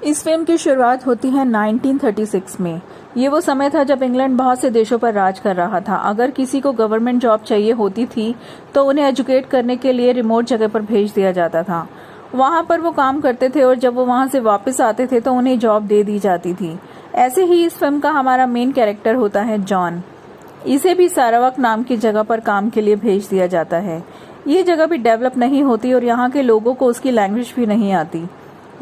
इस फिल्म की शुरुआत होती है 1936 में। ये वो समय था जब इंग्लैंड बहुत से देशों पर राज कर रहा था। अगर किसी को गवर्नमेंट जॉब चाहिए होती थी तो उन्हें एजुकेट करने के लिए रिमोट जगह पर भेज दिया जाता था। वहाँ पर वो काम करते थे और जब वो वहाँ से वापस आते थे तो उन्हें जॉब दे दी जाती थी। ऐसे ही इस फिल्म का हमारा मेन कैरेक्टर होता है जॉन। इसे भी सारावाक नाम की जगह पर काम के लिए भेज दिया जाता है। ये जगह भी डेवलप नहीं होती और यहाँ के लोगों को उसकी लैंग्वेज भी नहीं आती।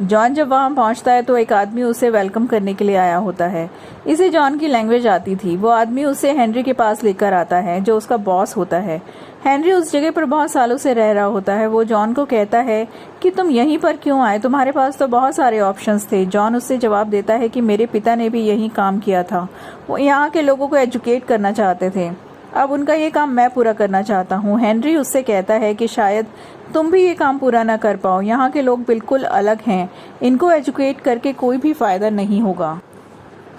जॉन जब वहां पहुंचता है तो एक आदमी उसे वेलकम करने के लिए आया होता है। इसे जॉन की लैंग्वेज आती थी। वो आदमी उसे हेनरी के पास लेकर आता है जो उसका बॉस होता है। हेनरी उस जगह पर बहुत सालों से रह रहा होता है। वो जॉन को कहता है कि तुम यहीं पर क्यों आए, तुम्हारे पास तो बहुत सारे ऑप्शंस थे। जॉन उससे जवाब देता है कि मेरे पिता ने भी यही काम किया था। वो यहाँ के लोगों को एजुकेट करना चाहते थे। अब उनका ये काम मैं पूरा करना चाहता हूँ। हेनरी उससे कहता है कि शायद तुम भी ये काम पूरा ना कर पाओ। यहाँ के लोग बिल्कुल अलग हैं, इनको एजुकेट करके कोई भी फायदा नहीं होगा।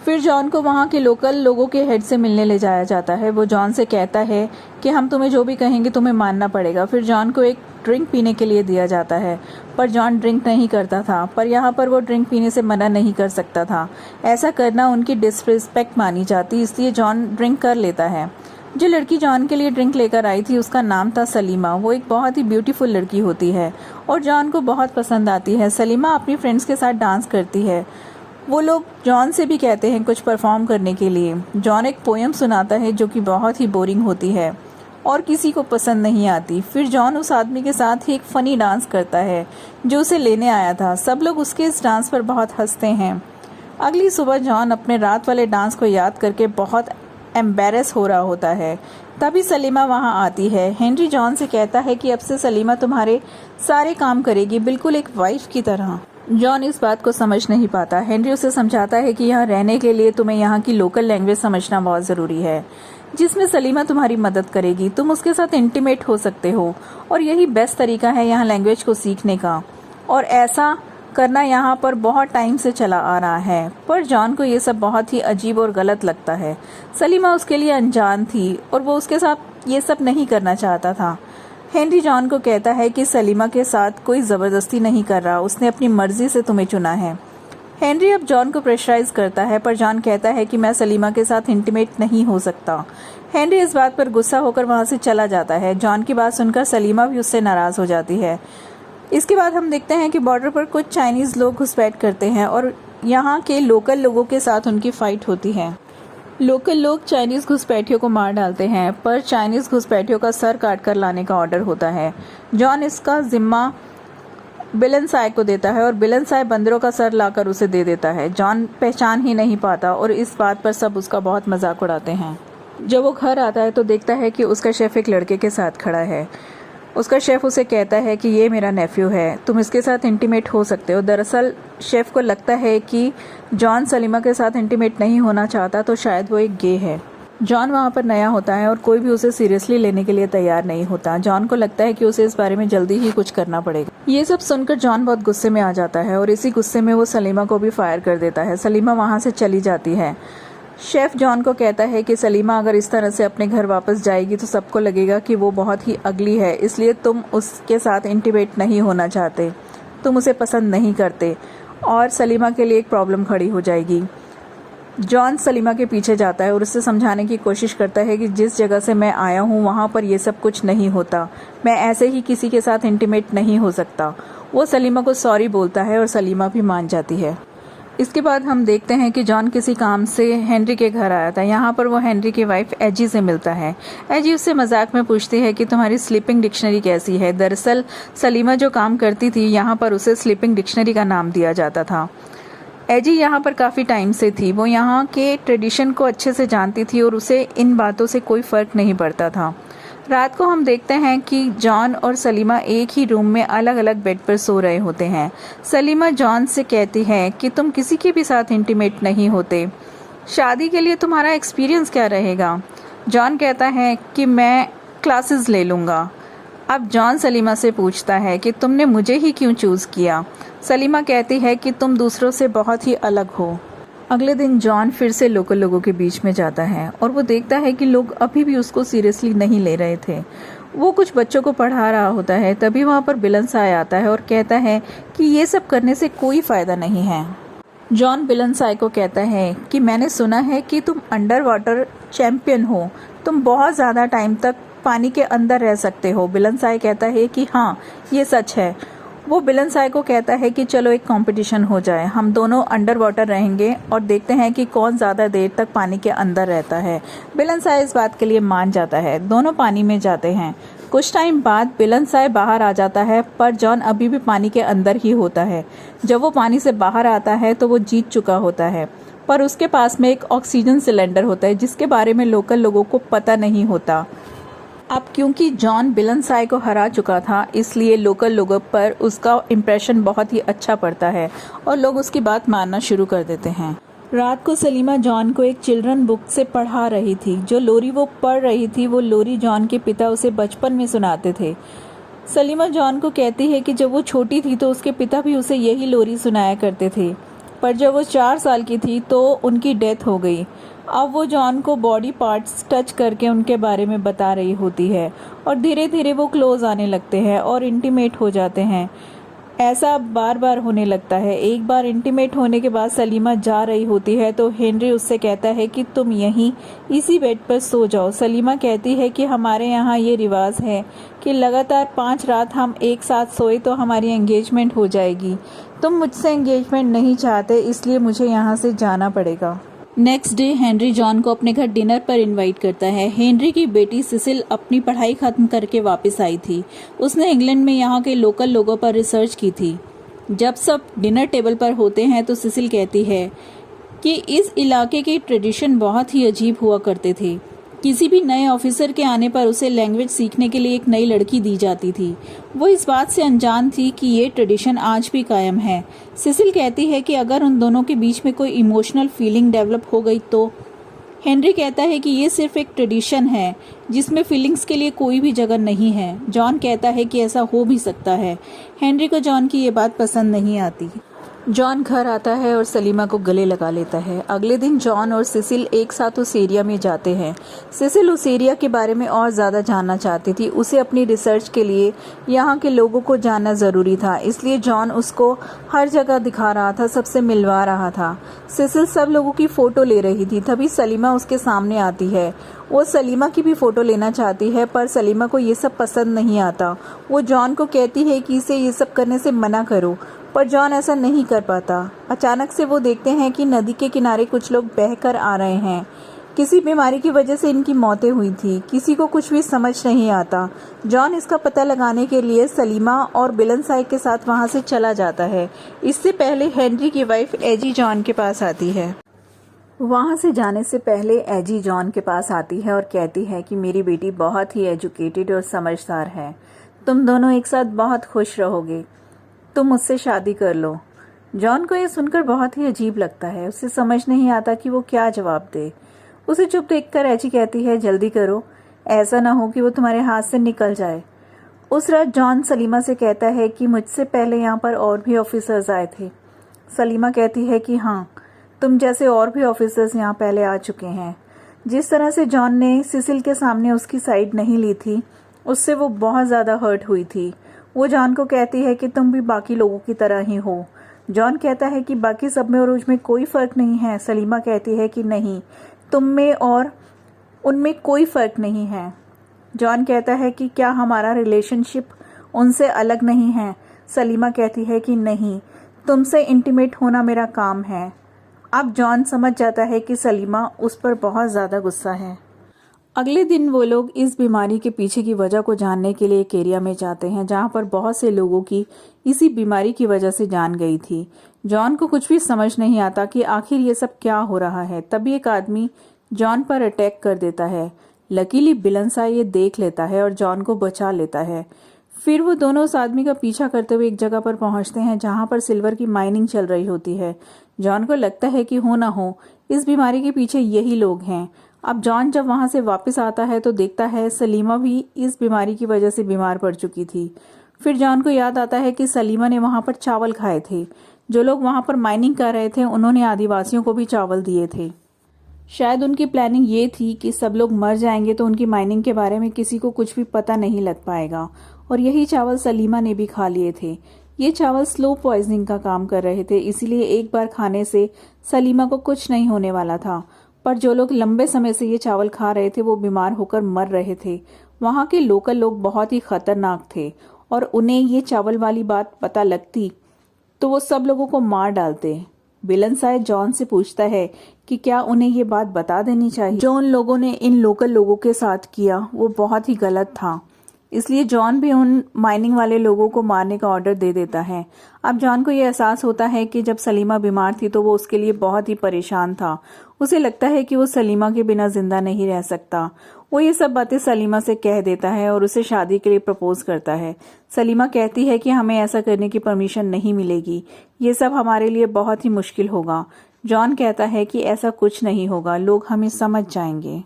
फिर जॉन को वहाँ के लोकल लोगों के हेड से मिलने ले जाया जाता है। वो जॉन से कहता है कि हम तुम्हें जो भी कहेंगे तुम्हें मानना पड़ेगा। फिर जॉन को एक ड्रिंक पीने के लिए दिया जाता है, पर जॉन ड्रिंक नहीं करता था। पर यहाँ पर वो ड्रिंक पीने से मना नहीं कर सकता था। ऐसा करना उनकी डिसरिस्पेक्ट मानी जाती, इसलिए जॉन ड्रिंक कर लेता है। जो लड़की जॉन के लिए ड्रिंक लेकर आई थी उसका नाम था सलीमा। वो एक बहुत ही ब्यूटीफुल लड़की होती है और जॉन को बहुत पसंद आती है। सलीमा अपनी फ्रेंड्स के साथ डांस करती है। वो लोग जॉन से भी कहते हैं कुछ परफॉर्म करने के लिए। जॉन एक पोयम सुनाता है जो कि बहुत ही बोरिंग होती है और किसी को पसंद नहीं आती। फिर जॉन उस आदमी के साथ ही एक फनी डांस करता है जो उसे लेने आया था। सब लोग उसके इस डांस पर बहुत हंसते हैं। अगली सुबह जॉन अपने रात वाले डांस को याद करके बहुत एम्बेरस हो रहा होता है। तभी सलीमा वहां आती है। हेनरी जॉन से कहता है कि अब से सलीमा तुम्हारे सारे काम करेगी, बिल्कुल एक वाइफ की तरह। जॉन इस बात को समझ नहीं पाता। हेनरी उसे समझाता है कि यहाँ रहने के लिए तुम्हें यहाँ की लोकल लैंग्वेज समझना बहुत ज़रूरी है, जिसमें सलीमा तुम्हारी मदद करेगी। तुम उसके साथ इंटीमेट हो सकते हो और यही बेस्ट तरीका है यहाँ लैंग्वेज को सीखने का, और ऐसा करना यहाँ पर बहुत टाइम से चला आ रहा है। पर जॉन को ये सब बहुत ही अजीब और गलत लगता है। सलीमा उसके लिए अनजान थी और वो उसके साथ ये सब नहीं करना चाहता था। हेनरी जॉन को कहता है कि सलीमा के साथ कोई ज़बरदस्ती नहीं कर रहा, उसने अपनी मर्जी से तुम्हें चुना है। हेनरी अब जॉन को प्रेशराइज करता है, पर जॉन कहता है कि मैं सलीमा के साथ इंटीमेट नहीं हो सकता। हेनरी इस बात पर गुस्सा होकर वहाँ से चला जाता है। जॉन की बात सुनकर सलीमा भी उससे नाराज़ हो जाती है। इसके बाद हम देखते हैं कि बॉर्डर पर कुछ चाइनीज़ लोग घुसपैठ करते हैं और यहाँ के लोकल लोगों के साथ उनकी फाइट होती है। लोकल लोग चाइनीज़ घुसपैठियों को मार डालते हैं, पर चाइनीज़ घुसपैठियों का सर काट कर लाने का ऑर्डर होता है। जॉन इसका जिम्मा बिलनसाय को देता है और बिलनसाय बंदरों का सर लाकर उसे दे देता है। जॉन पहचान ही नहीं पाता और इस बात पर सब उसका बहुत मजाक उड़ाते हैं। जब वो घर आता है तो देखता है कि उसका शेफ एक लड़के के साथ खड़ा है। उसका शेफ उसे कहता है कि ये मेरा नेफ्यू है, तुम इसके साथ इंटीमेट हो सकते हो। दरअसल शेफ को लगता है कि जॉन सलीमा के साथ इंटीमेट नहीं होना चाहता, तो शायद वो एक गे है। जॉन वहाँ पर नया होता है और कोई भी उसे सीरियसली लेने के लिए तैयार नहीं होता। जॉन को लगता है कि उसे इस बारे में जल्दी ही कुछ करना पड़ेगा। ये सब सुनकर जॉन बहुत गुस्से में आ जाता है और इसी गुस्से में वो सलीमा को भी फायर कर देता है। सलीमा वहाँ से चली जाती है। शेफ जॉन को कहता है कि सलीमा अगर इस तरह से अपने घर वापस जाएगी तो सबको लगेगा कि वो बहुत ही अगली है, इसलिए तुम उसके साथ इंटीमेट नहीं होना चाहते, तुम उसे पसंद नहीं करते और सलीमा के लिए एक प्रॉब्लम खड़ी हो जाएगी। जॉन सलीमा के पीछे जाता है और उससे समझाने की कोशिश करता है कि जिस जगह से मैं आया हूँ वहाँ पर ये सब कुछ नहीं होता, मैं ऐसे ही किसी के साथ इंटीमेट नहीं हो सकता। वो सलीमा को सॉरी बोलता है और सलीमा भी मान जाती है। इसके बाद हम देखते हैं कि जॉन किसी काम से हेनरी के घर आया था। यहाँ पर वो हेनरी की वाइफ एजी से मिलता है। एजी उससे मजाक में पूछती है कि तुम्हारी स्लीपिंग डिक्शनरी कैसी है। दरअसल सलीमा जो काम करती थी यहाँ पर उसे स्लीपिंग डिक्शनरी का नाम दिया जाता था। एजी यहाँ पर काफ़ी टाइम से थी। वो यहाँ के ट्रेडिशन को अच्छे से जानती थी और उसे इन बातों से कोई फ़र्क नहीं पड़ता था। रात को हम देखते हैं कि जॉन और सलीमा एक ही रूम में अलग अलग बेड पर सो रहे होते हैं। सलीमा जॉन से कहती है कि तुम किसी के भी साथ इंटीमेट नहीं होते, शादी के लिए तुम्हारा एक्सपीरियंस क्या रहेगा। जॉन कहता है कि मैं क्लासेस ले लूँगा। अब जॉन सलीमा से पूछता है कि तुमने मुझे ही क्यों चूज़ किया। सलीमा कहती है कि तुम दूसरों से बहुत ही अलग हो। अगले दिन जॉन फिर से लोकल लोगों के बीच में जाता है और वो देखता है कि लोग अभी भी उसको सीरियसली नहीं ले रहे थे। वो कुछ बच्चों को पढ़ा रहा होता है। तभी वहाँ पर बिलनसाय आता है और कहता है कि ये सब करने से कोई फ़ायदा नहीं है। जॉन बिलनसाई को कहता है कि मैंने सुना है कि तुम अंडर वाटर चैंपियन हो, तुम बहुत ज़्यादा टाइम तक पानी के अंदर रह सकते हो। बिलनसाई कहता है कि हाँ, ये सच है। वो बिलनसाई को कहता है कि चलो एक कंपटीशन हो जाए, हम दोनों अंडर वाटर रहेंगे और देखते हैं कि कौन ज़्यादा देर तक पानी के अंदर रहता है। बिलनसाई इस बात के लिए मान जाता है। दोनों पानी में जाते हैं। कुछ टाइम बाद बिलनसाई बाहर आ जाता है, पर जॉन अभी भी पानी के अंदर ही होता है। जब वो पानी से बाहर आता है तो वो जीत चुका होता है, पर उसके पास में एक ऑक्सीजन सिलेंडर होता है जिसके बारे में लोकल लोगों को पता नहीं होता। अब क्योंकि जॉन बिलनसाई को हरा चुका था, इसलिए लोकल लोगों पर उसका इम्प्रेशन बहुत ही अच्छा पड़ता है और लोग उसकी बात मानना शुरू कर देते हैं। रात को सलीमा जॉन को एक चिल्ड्रन बुक से पढ़ा रही थी। जो लोरी वो पढ़ रही थी वो लोरी जॉन के पिता उसे बचपन में सुनाते थे। सलीमा जॉन को कहती है कि जब वो छोटी थी तो उसके पिता भी उसे यही लोरी सुनाया करते थे, पर जब वो 4 साल की थी तो उनकी डेथ हो गई। अब वो जॉन को बॉडी पार्ट्स टच करके उनके बारे में बता रही होती है और धीरे धीरे वो क्लोज आने लगते हैं और इंटीमेट हो जाते हैं। ऐसा बार बार होने लगता है। एक बार इंटीमेट होने के बाद सलीमा जा रही होती है तो हेनरी उससे कहता है कि तुम यहीं इसी बेड पर सो जाओ। सलीमा कहती है कि हमारे यहाँ ये रिवाज है कि लगातार 5 रात हम एक साथ सोए तो हमारी एंगेजमेंट हो जाएगी। तुम मुझसे एंगेजमेंट नहीं चाहते, इसलिए मुझे यहाँ से जाना पड़ेगा। नेक्स्ट डे हेनरी जॉन को अपने घर डिनर पर इनवाइट करता है। हेनरी की बेटी सिसिल अपनी पढ़ाई खत्म करके वापस आई थी। उसने इंग्लैंड में यहाँ के लोकल लोगों पर रिसर्च की थी। जब सब डिनर टेबल पर होते हैं तो सिसिल कहती है कि इस इलाके के ट्रेडिशन बहुत ही अजीब हुआ करते थे। किसी भी नए ऑफिसर के आने पर उसे लैंग्वेज सीखने के लिए एक नई लड़की दी जाती थी। वो इस बात से अनजान थी कि ये ट्रेडिशन आज भी कायम है। सिसिल कहती है कि अगर उन दोनों के बीच में कोई इमोशनल फीलिंग डेवलप हो गई तो। हेनरी कहता है कि ये सिर्फ एक ट्रेडिशन है जिसमें फीलिंग्स के लिए कोई भी जगह नहीं है। जॉन कहता है कि ऐसा हो भी सकता है। हेनरी को जॉन की ये बात पसंद नहीं आती। जॉन घर आता है और सलीमा को गले लगा लेता है। अगले दिन जॉन और सिसिल एक साथ उस एरिया में जाते हैं। सिसिल उस एरिया के बारे में और ज़्यादा जानना चाहती थी। उसे अपनी रिसर्च के लिए यहाँ के लोगों को जानना ज़रूरी था, इसलिए जॉन उसको हर जगह दिखा रहा था, सबसे मिलवा रहा था। सिसिल सब लोगों की फ़ोटो ले रही थी। तभी सलीमा उसके सामने आती है। वो सलीमा की भी फ़ोटो लेना चाहती है, पर सलीमा को ये सब पसंद नहीं आता। वो जॉन को कहती है कि इसे ये सब करने से मना करो, पर जॉन ऐसा नहीं कर पाता। अचानक से वो देखते हैं कि नदी के किनारे कुछ लोग बहकर आ रहे हैं। किसी बीमारी की वजह से इनकी मौतें हुई थी। किसी को कुछ भी समझ नहीं आता। जॉन इसका पता लगाने के लिए सलीमा और बिलनसाई के साथ वहां से चला जाता है। इससे पहले हेनरी की वाइफ एजी जॉन के पास आती है। वहां से जाने से पहले एजी जॉन के पास आती है और कहती है कि मेरी बेटी बहुत ही एजुकेटेड और समझदार है। तुम दोनों एक साथ बहुत खुश रहोगे। तुम मुझसे शादी कर लो। जॉन को यह सुनकर बहुत ही अजीब लगता है। उसे समझ नहीं आता कि वो क्या जवाब दे। उसे चुप देखकर एजी कहती है, जल्दी करो, ऐसा ना हो कि वो तुम्हारे हाथ से निकल जाए। उस रात जॉन सलीमा से कहता है कि मुझसे पहले यहाँ पर और भी ऑफिसर्स आए थे। सलीमा कहती है कि हाँ, तुम जैसे और भी ऑफिसर्स यहाँ पहले आ चुके हैं। जिस तरह से जॉन ने सिसिल के सामने उसकी साइड नहीं ली थी, उससे वो बहुत ज़्यादा हर्ट हुई थी। वो जॉन को कहती है कि तुम भी बाकी लोगों की तरह ही हो। जॉन कहता है कि बाकी सब में और मुझमें कोई फ़र्क नहीं है। सलीमा कहती है कि नहीं, तुम में और उनमें कोई फ़र्क नहीं है। जॉन कहता है कि क्या हमारा रिलेशनशिप उनसे अलग नहीं है। सलीमा कहती है कि नहीं, तुमसे इंटीमेट होना मेरा काम है। अब जॉन समझ जाता है कि सलीमा उस पर बहुत ज़्यादा गुस्सा है। अगले दिन वो लोग इस बीमारी के पीछे की वजह को जानने के लिए एक एरिया में जाते हैं जहां पर बहुत से लोगों की इसी बीमारी की वजह से जान गई थी। जॉन को कुछ भी समझ नहीं आता कि आखिर ये सब क्या हो रहा है। तभी एक आदमी जॉन पर अटैक कर देता है। लकीली बिलनसाई ये देख लेता है और जॉन को बचा लेता है। फिर वो दोनों उस आदमी का पीछा करते हुए एक जगह पर पहुंचते हैं जहां पर सिल्वर की माइनिंग चल रही होती है। जॉन को लगता है कि हो ना हो इस बीमारी के पीछे यही लोग हैं। अब जॉन जब वहां से वापस आता है तो देखता है सलीमा भी इस बीमारी की वजह से बीमार पड़ चुकी थी। फिर जॉन को याद आता है कि सलीमा ने वहां पर चावल खाए थे। जो लोग वहां पर माइनिंग कर रहे थे उन्होंने आदिवासियों को भी चावल दिए थे। शायद उनकी प्लानिंग ये थी कि सब लोग मर जाएंगे तो उनकी माइनिंग के बारे में किसी को कुछ भी पता नहीं लग पाएगा, और यही चावल सलीमा ने भी खा लिए थे। ये चावल स्लो पॉइजनिंग का काम कर रहे थे, इसीलिए एक बार खाने से सलीमा को कुछ नहीं होने वाला था। पर जो लोग लंबे समय से ये चावल खा रहे थे वो बीमार होकर मर रहे थे। वहाँ के लोकल लोग बहुत ही खतरनाक थे और उन्हें ये चावल वाली बात पता लगती तो वो सब लोगों को मार डालते। बिलनसाय जॉन से पूछता है कि क्या उन्हें ये बात बता देनी चाहिए। जो उन लोगों ने इन लोकल लोगों के साथ किया वो बहुत ही गलत था, इसलिए जॉन भी उन माइनिंग वाले लोगों को मारने का ऑर्डर दे देता है। अब जॉन को ये एहसास होता है कि जब सलीमा बीमार थी तो वो उसके लिए बहुत ही परेशान था। उसे लगता है कि वो सलीमा के बिना जिंदा नहीं रह सकता। वो ये सब बातें सलीमा से कह देता है और उसे शादी के लिए प्रपोज करता है। सलीमा कहती है कि हमें ऐसा करने की परमिशन नहीं मिलेगी, ये सब हमारे लिए बहुत ही मुश्किल होगा। जॉन कहता है कि ऐसा कुछ नहीं होगा, लोग हमें समझ जाएंगे।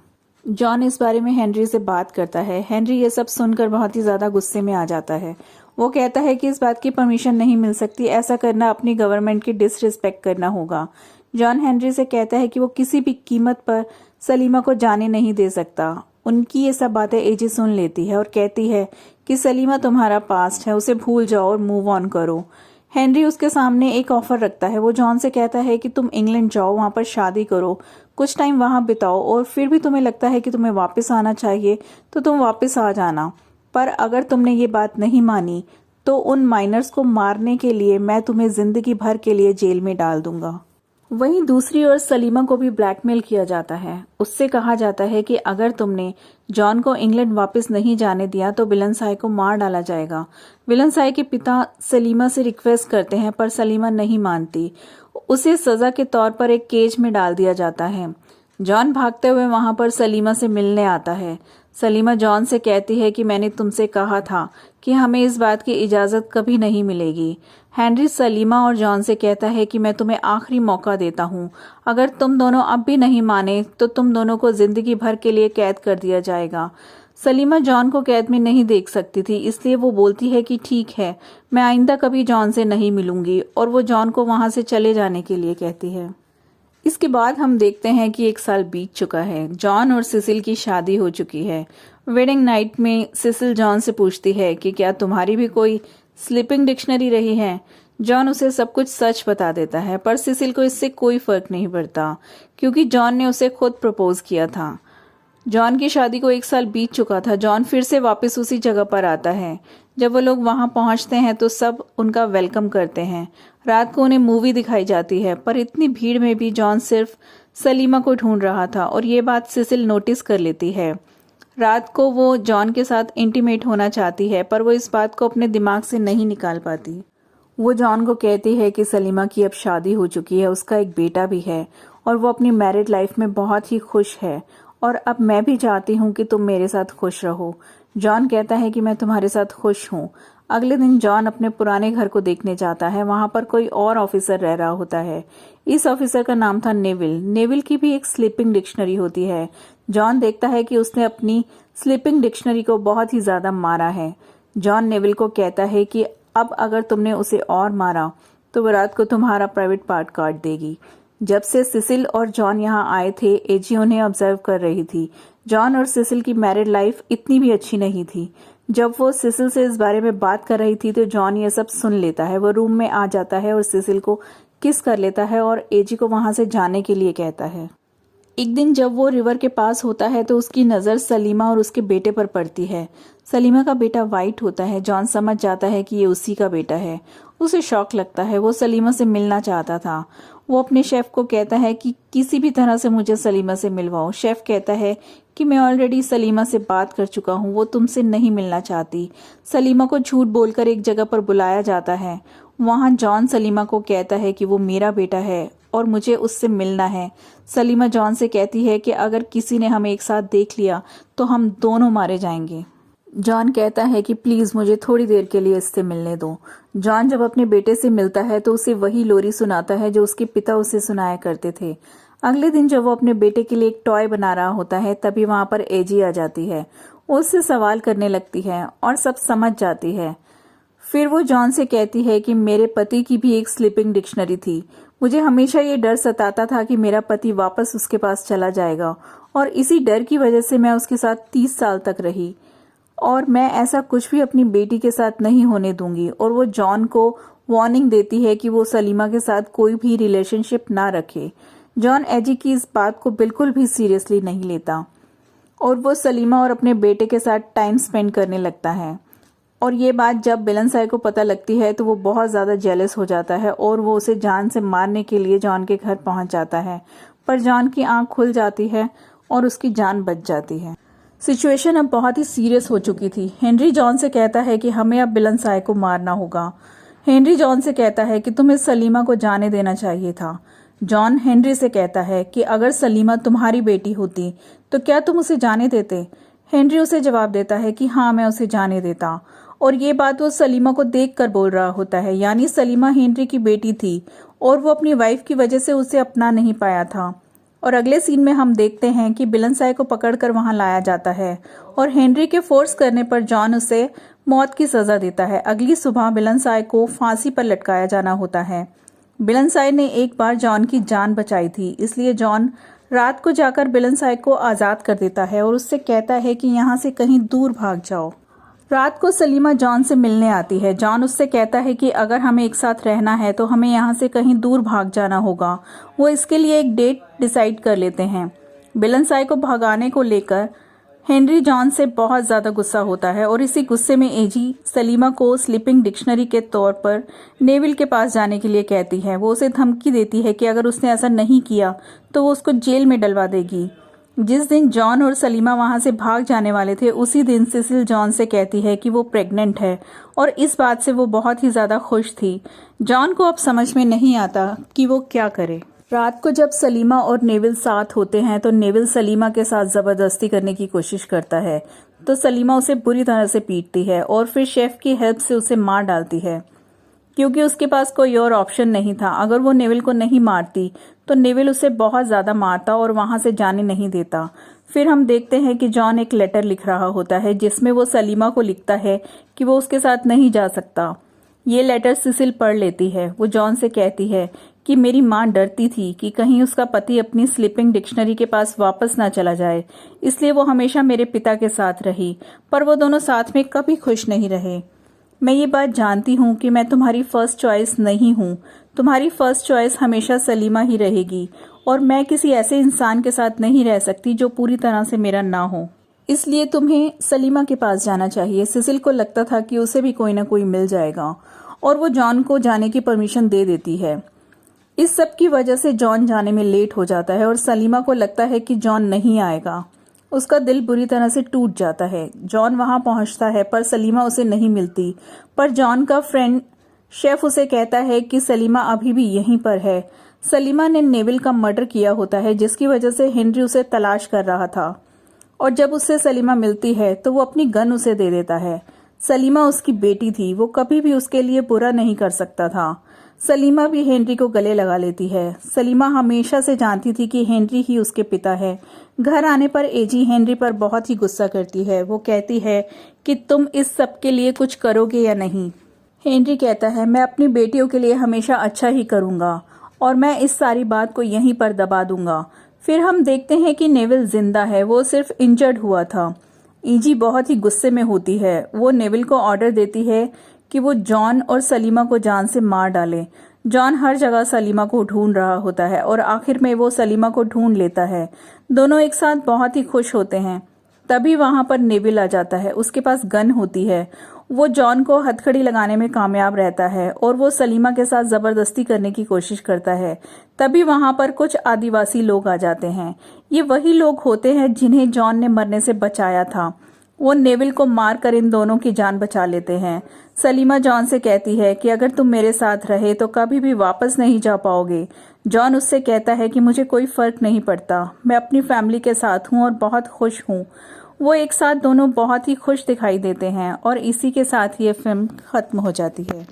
जॉन इस बारे में हेनरी से बात करता है। हेनरी ये सब सुनकर बहुत ही ज्यादा गुस्से में आ जाता है। वो कहता है कि इस बात की परमिशन नहीं मिल सकती, ऐसा करना अपनी गवर्नमेंट की डिसरिस्पेक्ट करना होगा। जॉन हेनरी से कहता है कि वो किसी भी कीमत पर सलीमा को जाने नहीं दे सकता। उनकी ये सब बातें एजी सुन लेती है और कहती है कि सलीमा तुम्हारा पास्ट है, उसे भूल जाओ और मूव ऑन करो। हेनरी उसके सामने एक ऑफर रखता है। वो जॉन से कहता है कि तुम इंग्लैंड जाओ, वहां पर शादी करो, कुछ टाइम वहां बिताओ और फिर भी तुम्हें लगता है कि तुम्हें वापस आना चाहिए तो तुम वापस आ जाना। पर अगर तुमने ये बात नहीं मानी तो उन माइनर्स को मारने के लिए मैं तुम्हें जिंदगी भर के लिए जेल में डाल दूंगा। वहीं दूसरी ओर सलीमा को भी ब्लैकमेल किया जाता है। उससे कहा जाता है कि अगर तुमने जॉन को इंग्लैंड वापस नहीं जाने दिया तो बिलनसाय को मार डाला जाएगा। बिलनसाय के पिता सलीमा से रिक्वेस्ट करते हैं पर सलीमा नहीं मानती। उसे सजा के तौर पर एक केज में डाल दिया जाता है। जॉन भागते हुए वहां पर सलीमा से मिलने आता है। सलीमा जॉन से कहती है कि मैंने तुमसे कहा था कि हमें इस बात की इजाजत कभी नहीं मिलेगी। हेनरी सलीमा और जॉन से कहता है कि मैं तुम्हें आखिरी मौका देता हूँ, अगर तुम दोनों अब भी नहीं माने तो तुम दोनों को जिंदगी भर के लिए कैद कर दिया जाएगा। सलीमा जॉन को कैद में नहीं देख सकती थी, इसलिए वो बोलती है कि ठीक है, मैं आइंदा कभी जॉन से नहीं मिलूंगी, और वो जॉन को वहां से चले जाने के लिए कहती है। इसके बाद हम देखते हैं कि 1 साल बीत चुका है। जॉन और सिसिल की शादी हो चुकी है। वेडिंग नाइट में सिसिल जॉन से पूछती है कि क्या तुम्हारी भी कोई स्लीपिंग डिक्शनरी रही है। जॉन उसे सब कुछ सच बता देता है, पर सिसिल को इससे कोई फर्क नहीं पड़ता क्योंकि जॉन ने उसे खुद प्रपोज किया था। जॉन की शादी को 1 साल बीत चुका था। जॉन फिर से वापस उसी जगह पर आता है। जब वो लोग वहां पहुंचते हैं तो सब उनका वेलकम करते हैं। रात को उन्हें मूवी दिखाई जाती है, पर इतनी भीड़ में भी जॉन सिर्फ सलीमा को ढूंढ रहा था और ये बात सिसिल नोटिस कर लेती है। रात को वो जॉन के साथ इंटीमेट होना चाहती है, पर वो इस बात को अपने दिमाग से नहीं निकाल पाती। वो जॉन को कहती है कि सलीमा की अब शादी हो चुकी है, उसका एक बेटा भी है और वो अपनी मैरिड लाइफ में बहुत ही खुश है, और अब मैं भी चाहती हूँ कि तुम मेरे साथ खुश रहो। जॉन कहता है कि मैं तुम्हारे साथ खुश हूँ। अगले दिन जॉन अपने पुराने घर को देखने जाता है। वहां पर कोई और ऑफिसर रह रहा होता है। इस ऑफिसर का नाम था नेविल। नेविल की भी एक स्लीपिंग डिक्शनरी होती है। जॉन देखता है कि उसने अपनी स्लीपिंग डिक्शनरी को बहुत ही ज्यादा मारा है। जॉन नेविल को कहता है कि अब अगर तुमने उसे और मारा तो वो रात को तुम्हारा प्राइवेट पार्ट काट देगी। जब से सिसिल और जॉन यहाँ आए थे, एजी उन्हें ऑब्जर्व कर रही थी। जॉन और सिसिल की मैरिड लाइफ इतनी भी अच्छी नहीं थी। जब वो सिसिल से इस बारे में बात कर रही थी तो जॉन ये सब सुन लेता है। वो रूम में आ जाता है और सिसिल को किस कर लेता है और एजी को वहां से जाने के लिए कहता है। एक दिन जब वो रिवर के पास होता है तो उसकी नज़र सलीमा और उसके बेटे पर पड़ती है। सलीमा का बेटा वाइट होता है। जॉन समझ जाता है कि ये उसी का बेटा है। उसे शौक लगता है। वो सलीमा से मिलना चाहता था। वो अपने शेफ को कहता है कि किसी भी तरह से मुझे सलीमा से मिलवाओ। शेफ कहता है कि मैं ऑलरेडी सलीमा से बात कर चुका हूँ, वो तुमसे नहीं मिलना चाहती। सलीमा को झूठ बोलकर एक जगह पर बुलाया जाता है। वहां जॉन सलीमा को कहता है कि वो मेरा बेटा है और मुझे उससे मिलना है। सलीमा जॉन से कहती है कि अगर किसी ने हमें एक साथ देख लिया तो हम दोनों मारे जाएंगे। जॉन कहता है कि प्लीज मुझे थोड़ी देर के लिए इससे मिलने दो। जॉन जब अपने बेटे से मिलता है तो उसे वही लोरी सुनाता है जो उसके पिता उसे सुनाया करते थे। अगले दिन जब वो अपने बेटे के लिए एक टॉय बना रहा होता है तभी वहां पर एजी आ जाती है। वो उससे सवाल करने लगती है और सब समझ जाती है। फिर वो जॉन से कहती है कि मेरे पति की भी एक स्लीपिंग डिक्शनरी थी। मुझे हमेशा ये डर सताता था कि मेरा पति वापस उसके पास चला जाएगा और इसी डर की वजह से मैं उसके साथ 30 साल तक रही। और मैं ऐसा कुछ भी अपनी बेटी के साथ नहीं होने दूंगी। और वो जॉन को वार्निंग देती है कि वो सलीमा के साथ कोई भी रिलेशनशिप ना रखे। जॉन एजी की इस बात को बिल्कुल भी सीरियसली नहीं लेता और वो सलीमा और अपने बेटे के साथ टाइम स्पेंड करने लगता है। और ये बात जब बिलनसाई को पता लगती है तो वो बहुत ज़्यादा जेलस हो जाता है और वो उसे जान से मारने के लिए जॉन के घर पहुंच जाता है। पर जॉन की आंख खुल जाती है और उसकी जान बच जाती है। सिचुएशन अब बहुत ही सीरियस हो चुकी थी। हेनरी जॉन से कहता है कि हमें अब बिलनसाई को मारना होगा। हेनरी जॉन से कहता है कि तुम्हें सलीमा को जाने देना चाहिए था। जॉन हेनरी से कहता है कि अगर सलीमा तुम्हारी बेटी होती तो क्या तुम उसे जाने देते। हेनरी उसे जवाब देता है कि हाँ, मैं उसे जाने देता। और ये बात वो सलीमा को देखकर बोल रहा होता है, यानी सलीमा हेनरी की बेटी थी और वो अपनी वाइफ की वजह से उसे अपना नहीं पाया था। और अगले सीन में हम देखते हैं कि बिलनसाई को पकड़कर वहां लाया जाता है और हेनरी के फोर्स करने पर जॉन उसे मौत की सजा देता है। अगली सुबह बिलनसाई को फांसी पर लटकाया जाना होता है। बिलनसाई ने एक बार जॉन की जान बचाई थी, इसलिए जॉन रात को जाकर बिलनसाई को आज़ाद कर देता है और उससे कहता है कि यहाँ से कहीं दूर भाग जाओ। रात को सलीमा जॉन से मिलने आती है। जॉन उससे कहता है कि अगर हमें एक साथ रहना है तो हमें यहाँ से कहीं दूर भाग जाना होगा। वो इसके लिए एक डेट डिसाइड कर लेते हैं। बिलनसाई को भगाने को लेकर हेनरी जॉन से बहुत ज़्यादा गुस्सा होता है और इसी गुस्से में एजी सलीमा को स्लीपिंग डिक्शनरी के तौर पर नेविल के पास जाने के लिए कहती है। वो उसे धमकी देती है कि अगर उसने ऐसा नहीं किया तो वो उसको जेल में डलवा देगी। जिस दिन जॉन और सलीमा वहां से भाग जाने वाले थे उसी दिन सिसिल जॉन से कहती है कि वो प्रेग्नेंट है और इस बात से वो बहुत ही ज़्यादा खुश थी। जॉन को अब समझ में नहीं आता कि वो क्या करे। रात को जब सलीमा और नेविल साथ होते हैं तो नेविल सलीमा के साथ जबरदस्ती करने की कोशिश करता है तो सलीमा उसे बुरी तरह से पीटती है और फिर शेफ की हेल्प से उसे मार डालती है, क्योंकि उसके पास कोई और ऑप्शन नहीं था। अगर वो नेविल को नहीं मारती तो नेविल उसे बहुत ज़्यादा मारता और वहां से जाने नहीं देता। फिर हम देखते हैं कि जॉन एक लेटर लिख रहा होता है जिसमें वो सलीमा को लिखता है कि वो उसके साथ नहीं जा सकता। ये लेटर सिसिल पढ़ लेती है। वो जॉन से कहती है कि मेरी माँ डरती थी कि कहीं उसका पति अपनी स्लीपिंग डिक्शनरी के पास वापस ना चला जाए, इसलिए वो हमेशा मेरे पिता के साथ रही, पर वो दोनों साथ में कभी खुश नहीं रहे। मैं ये बात जानती हूँ कि मैं तुम्हारी फर्स्ट चॉइस नहीं हूँ। तुम्हारी फर्स्ट चॉइस हमेशा सलीमा ही रहेगी और मैं किसी ऐसे इंसान के साथ नहीं रह सकती जो पूरी तरह से मेरा ना हो। इसलिए तुम्हें सलीमा के पास जाना चाहिए। सिसिल को लगता था कि उसे भी कोई ना कोई मिल जाएगा और वो जॉन को जाने की परमिशन दे देती है। इस सब की वजह से जॉन जाने में लेट हो जाता है और सलीमा को लगता है कि जॉन नहीं आएगा। उसका दिल बुरी तरह से टूट जाता है। जॉन वहां पहुंचता है पर सलीमा उसे नहीं मिलती, पर जॉन का फ्रेंड शेफ उसे कहता है कि सलीमा अभी भी यहीं पर है। सलीमा ने नेविल का मर्डर किया होता है जिसकी वजह से हेनरी उसे तलाश कर रहा था और जब उससे सलीमा मिलती है तो वो अपनी गन उसे दे देता है। सलीमा उसकी बेटी थी, वो कभी भी उसके लिए बुरा नहीं कर सकता था। सलीमा भी हेनरी को गले लगा लेती है। सलीमा हमेशा से जानती थी कि हेनरी ही उसके पिता है। घर आने पर एजी हेनरी पर बहुत ही गुस्सा करती है। वो कहती है कि तुम इस सब के लिए कुछ करोगे या नहीं। हेनरी कहता है मैं अपनी बेटियों के लिए हमेशा अच्छा ही करूंगा और मैं इस सारी बात को यहीं पर दबा दूंगा। फिर हम देखते हैं कि नेविल जिंदा है, वो सिर्फ इंजर्ड हुआ था। एजी बहुत ही गुस्से में होती है। वो नेविल को ऑर्डर देती है कि वो जॉन और सलीमा को जान से मार डाले। जॉन हर जगह सलीमा को ढूंढ रहा होता है और आखिर में वो सलीमा को ढूंढ लेता है। दोनों एक साथ बहुत ही खुश होते हैं। तभी वहां पर नेविल आ जाता है। उसके पास गन होती है। वो जॉन को हथकड़ी लगाने में कामयाब रहता है और वो सलीमा के साथ जबरदस्ती करने की कोशिश करता है। तभी वहां पर कुछ आदिवासी लोग आ जाते हैं। ये वही लोग होते हैं जिन्हें जॉन ने मरने से बचाया था। वो नेविल को मारकर इन दोनों की जान बचा लेते हैं। सलीमा जॉन से कहती है कि अगर तुम मेरे साथ रहे तो कभी भी वापस नहीं जा पाओगे। जॉन उससे कहता है कि मुझे कोई फर्क नहीं पड़ता, मैं अपनी फैमिली के साथ हूँ और बहुत खुश हूँ। वो एक साथ दोनों बहुत ही खुश दिखाई देते हैं और इसी के साथ ये फिल्म खत्म हो जाती है।